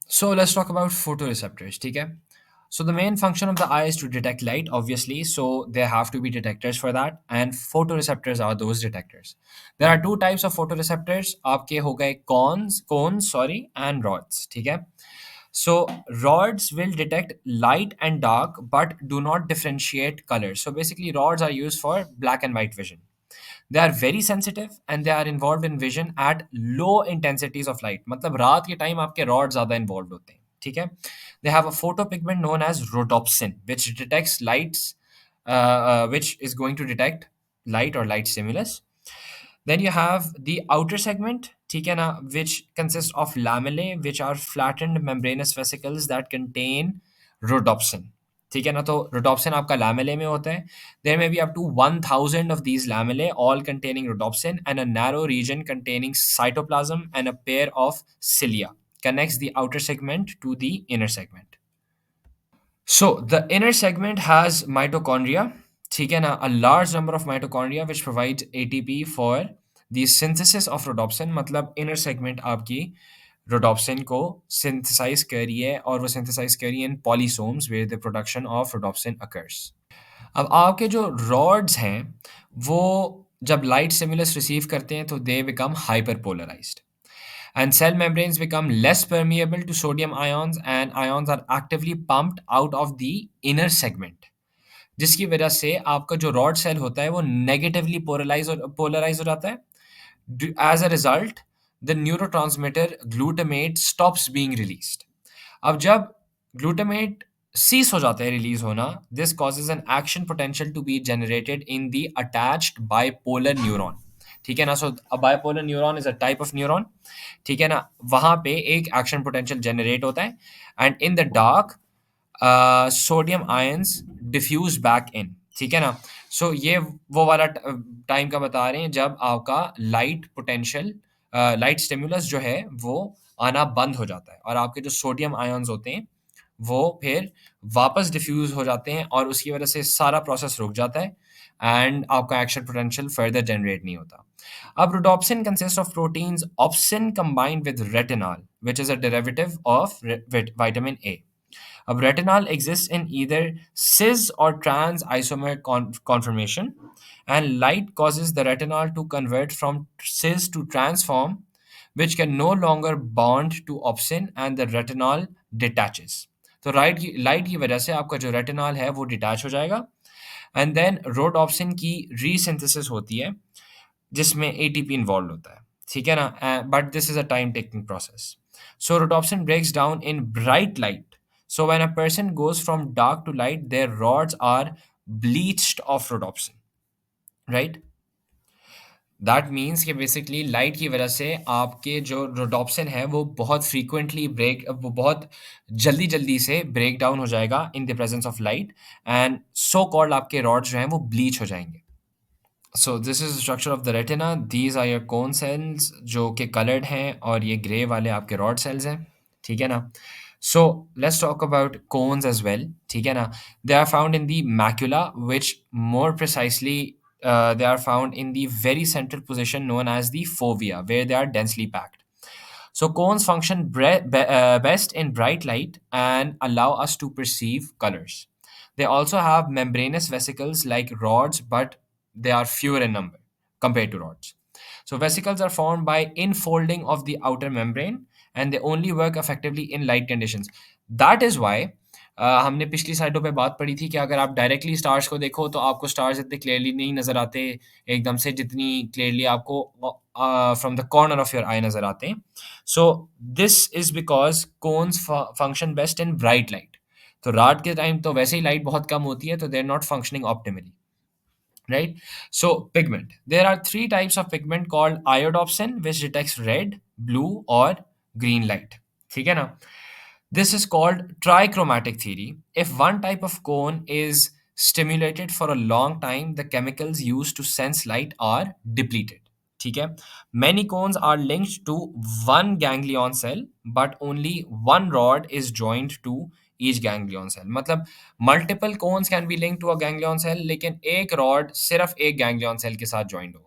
So let's talk about photoreceptors, ठीक है? So the main function of the eye is to detect light, obviously. So there have to be detectors for that, and photoreceptors are those detectors. There are two types of photoreceptors. आपके हो गए cones, sorry, and rods, ठीक है? So rods will detect light and dark, but do not differentiate colors. So basically, rods are used for black and white vision. They are very sensitive and they are involved in vision at low intensities of light. मतलब रात के time आपके rod ज़्यादा involve होते हैं, ठीक है? They have a photopigment known as rhodopsin, which detects lights, which is going to detect light or light stimulus. Then you have the outer segment, ठीक है ना, which consists of lamellae, which are flattened membranous vesicles that contain rhodopsin. ठीक है ना, तो rhodopsin आपका lamellae में होता है. There may be up to 1000 of these lamellae, all containing rhodopsin, and a narrow region containing cytoplasm and a pair of cilia connects the outer segment to the inner segment. So the inner segment has mitochondria, ठीक है ना, a large number of mitochondria which provides ATP for the synthesis of rhodopsin. मतलब inner segment आपकी rhodopsin को synthesize कर रही है और वो synthesize कर रही है in polysomes where the production of rhodopsin occurs. अब आपके जो rods हैं वो जब light stimulus receive करते हैं तो they become hyperpolarized. And cell membranes become less permeable to sodium ions and ions are actively pumped out of the inner segment, जिसकी वजह से आपका जो रॉड सेल होता है वो नेगेटिवली पोलराइज हो जाता है. As a result the neurotransmitter glutamate stops being released. अब जब ग्लूटामेट सीज हो जाता है रिलीज होना, this causes an action potential to be generated in the attached bipolar neuron. ठीक है ना, so a bipolar neuron is a type of neuron. ठीक है ना, वहां पे एक एक्शन पोटेंशियल जनरेट होता है and in the dark sodium ions diffuse back in. ठीक है ना, सो ये वो वाला टाइम का बता रहे हैं जब आपका लाइट पोटेंशियल लाइट स्टिमुलस जो है वो आना बंद हो जाता है और आपके जो सोडियम आयंस होते हैं वो फिर वापस डिफ्यूज हो जाते हैं और उसकी वजह से सारा प्रोसेस रुक जाता है एंड आपका एक्शन पोटेंशियल फर्दर जनरेट नहीं होता. अब rhodopsin consists of proteins opsin combined with retinol, which is a derivative of vitamin A. Retinol exists in either cis or trans isomer conformation, and light causes the retinol to convert from cis to trans form, which can no longer bond to opsin and the retinol detaches. तो light की वजह से आपका जो retinol है वो detach हो जाएगा एंड देन रोडोप्सिन की रीसिंथेसिस होती है जिसमें एटीपी इन्वॉल्व होता है. ठीक है ना, but this is a time taking process. So rhodopsin breaks down in bright light. So when a person goes from dark to light, their rods are bleached of rhodopsin, right? That means कि basically light की वजह से आपके जो rhodopsin है वो बहुत frequently वो बहुत जल्दी जल्दी से break down हो जाएगा in the presence of light and so called आपके rods जो हैं वो bleach हो जाएंगे. So this is the structure of the retina. These are your cone cells जो कि colored हैं और ये gray वाले आपके rod cells हैं. ठीक है ना? So let's talk about cones as well. ठीक है ना? They are found in the macula, which more precisely they are found in the very central position known as the fovea, where they are densely packed. So cones function best in bright light and allow us to perceive colors. They also have membranous vesicles like rods, but they are fewer in number compared to rods. So vesicles are formed by infolding of the outer membrane and they only work effectively in light conditions. That is why हमने पिछली साइडों पे बात पढ़ी थी कि अगर आप डायरेक्टली स्टार्स को देखो तो आपको स्टार्स इतने क्लियरली नहीं नज़र आते एकदम से जितनी क्लियरली आपको from the corner of your eye नज़र आते हैं. So this is because cones function best in bright light. तो रात के टाइम तो वैसे ही लाइट बहुत कम होती है तो they are not functioning optimally, right? So pigment. There are three types of pigment called iodopsin, which detects red, blue, or green light. ठीक है ना? This is called trichromatic theory. If one type of cone is stimulated for a long time, the chemicals used to sense light are depleted. ठीक है? Many cones are linked to one ganglion cell, but only one rod is joined to each ganglion cell. मतलब multiple cones can be linked to a ganglion cell, लेकिन एक rod सिर्फ एक ganglion cell के साथ joined होगा.